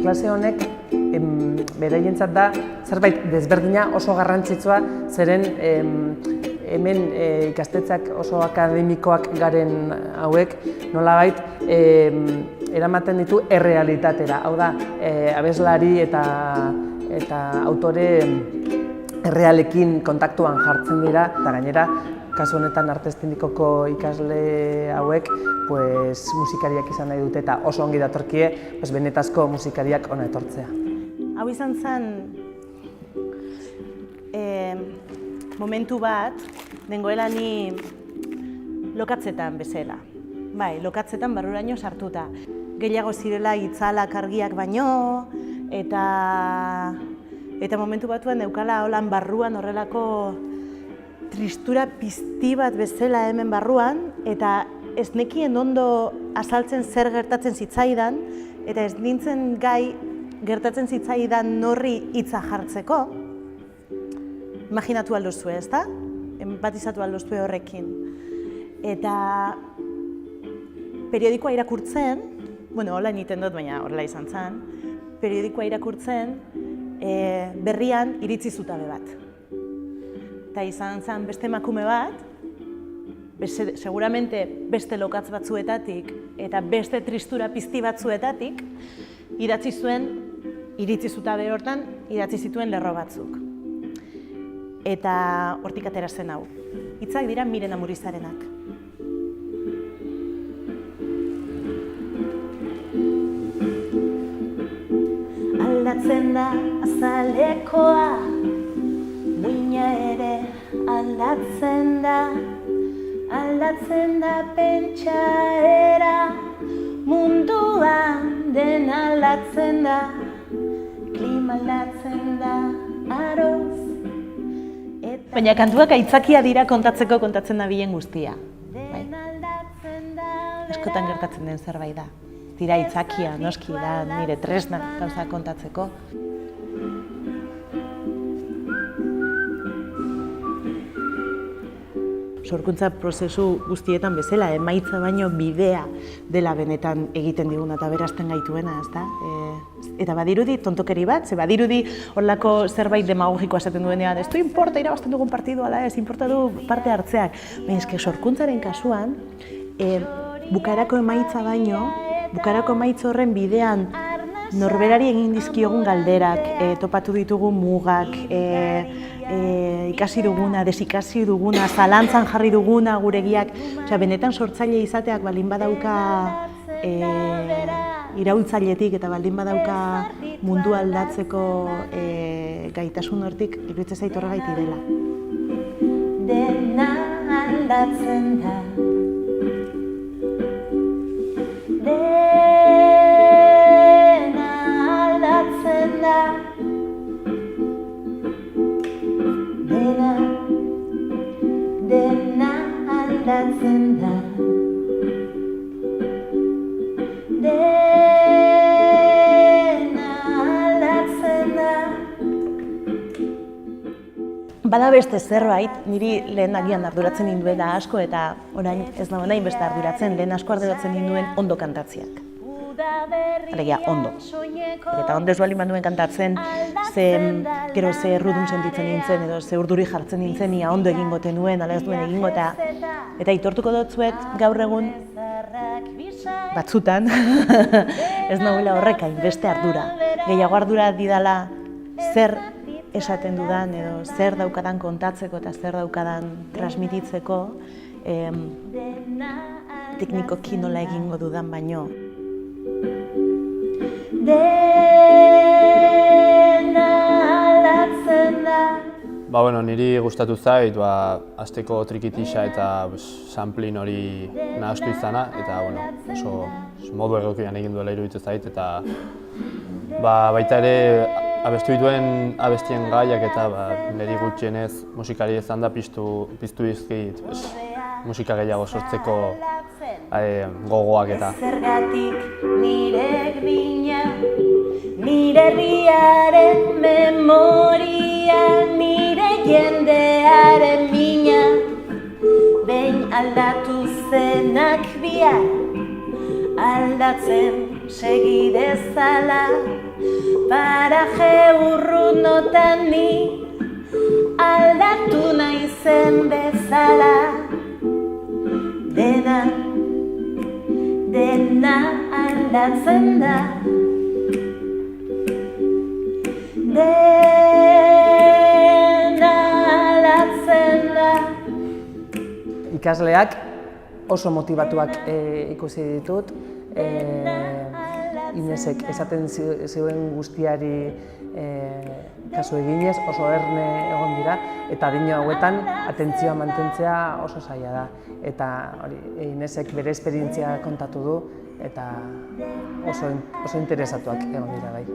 klase honek beraientzat da zerbait desberdina oso garrantzitsua, zeren hemen ikastetxeak oso akademikoak garen hauek nolabait eramaten ditu errealitatera. Hau da, abeslari eta autore errealekin kontaktuan jartzen dira, eta gainera, kasu honetan arte eszendikoko ikasle hauek musikariak izan nahi dute eta oso ongi datorkie benetazko musikariak hona etortzea. Hau izan zen momentu bat, nengoela ni lokatzetan bezala. Bai, lokatzetan barruraino sartuta. Gehiago zirela itzalak argiak baino, eta momentu batuan neukala holan barruan horrelako tristura pizti bat bezala hemen barruan, eta ez nekien ondo azaltzen zer gertatzen zitzaidan, eta ez nintzen gai gertatzen zitzaidan norri hitza jartzeko. Imaginatu aldozue, ez da? Empatizatu aldozue horrekin. Eta periodikoa irakurtzen, hola egiten dut, baina horrela izan zen, periodikoa irakurtzen berrian iritzi zutabe bat. Eta izan zen beste emakume bat, seguramente beste lokatz batzuetatik eta beste tristura pizti batzuetatik idatzi zuen iritzi zutabe hortan, idatzi zituen lerro batzuk. Eta hortik atera zen hau. Hitzak dira Miren Amurizarenak. Aldatzen da azalekoa, muina ere aldatzen da pentsaera, munduan den aldatzen da, klima aldatzen da aroz. Baina kantuak aitzakia dira kontatzen da bilen guztia. Askotan gertatzen den zerbait da. Dira aitzakia, noski da, nire tresna gauza kontatzeko. Sorkuntza prozesu guztietan bezala, emaitza baino bidea dela benetan egiten diguna eta berazten gaituena, ezta? Eta badirudi tontokeri bat, ze badirudi horrelako zerbait demagogikoa esaten duenean, ez du importa irabazten dugun partidu ala ez, importa du parte hartzeak. Baina eske sorkuntzaren kasuan, bukaerako emaitza baino, bukaerako emaitza horren bidean norberari egin dizkiogun galderak, topatu ditugu mugak, ikasi duguna, desikasi duguna, zalantzan jarri duguna guregiak, benetan sortzaile izateak baldin badauka iraultzailetik eta baldin badauka mundu aldatzeko gaitasun hortik, iruditzen zait horregaiti dela. Dena aldatzen da. Aldatzen da. Dena aldatzen da. Bada beste zerbait, niri lehen agian arduratzen ninduela asko eta orain ez nago nahi beste arduratzen, lehen asko arduratzen ninduen ondo kantatziak. Alegia, ondo. Eta ondo ez baldin banduen kantatzen, gero ze errudun sentitzen nintzen edo ze urduri jartzen nintzen, ia ondo egingo nuen, ala ez duen egingo eta aitortuko dutzuet gaur egun batzutan ez nagoela horrekain beste ardura. Gehiago ardura didala zer esaten dudan edo zer daukadan kontatzeko eta zer daukadan transmititzeko teknikoki nola egingo dudan baino. Dena aldatzen da. Niri gustatu zait, hasteko trikitixa eta samplin hori nahastu izana, eta oso modu egokian egin duela iruditu zait, eta baita ere abestu dituen abestien gaiak eta niri gutxienez musikari izan da piztu dizkit musika gehiago sortzeko gogoak eta. Zergatik nire grina, nire herriaren memoria, nire jendearen mina, behin aldatu zenak bihar, aldatzen segi dezala, paraje urrunotan ni aldatu naizen bezala. Dena aldatzen da. Dena aldatzen da. Ikasleak oso motibatuak ikusi ditut. Inesek esaten zuen guztiari kasu eginez, oso erne egon dira, eta adina hauetan atentzioa mantentzea oso zaila da. Eta Inesek bere esperientzia kontatu du, eta oso interesatuak egon dira bai.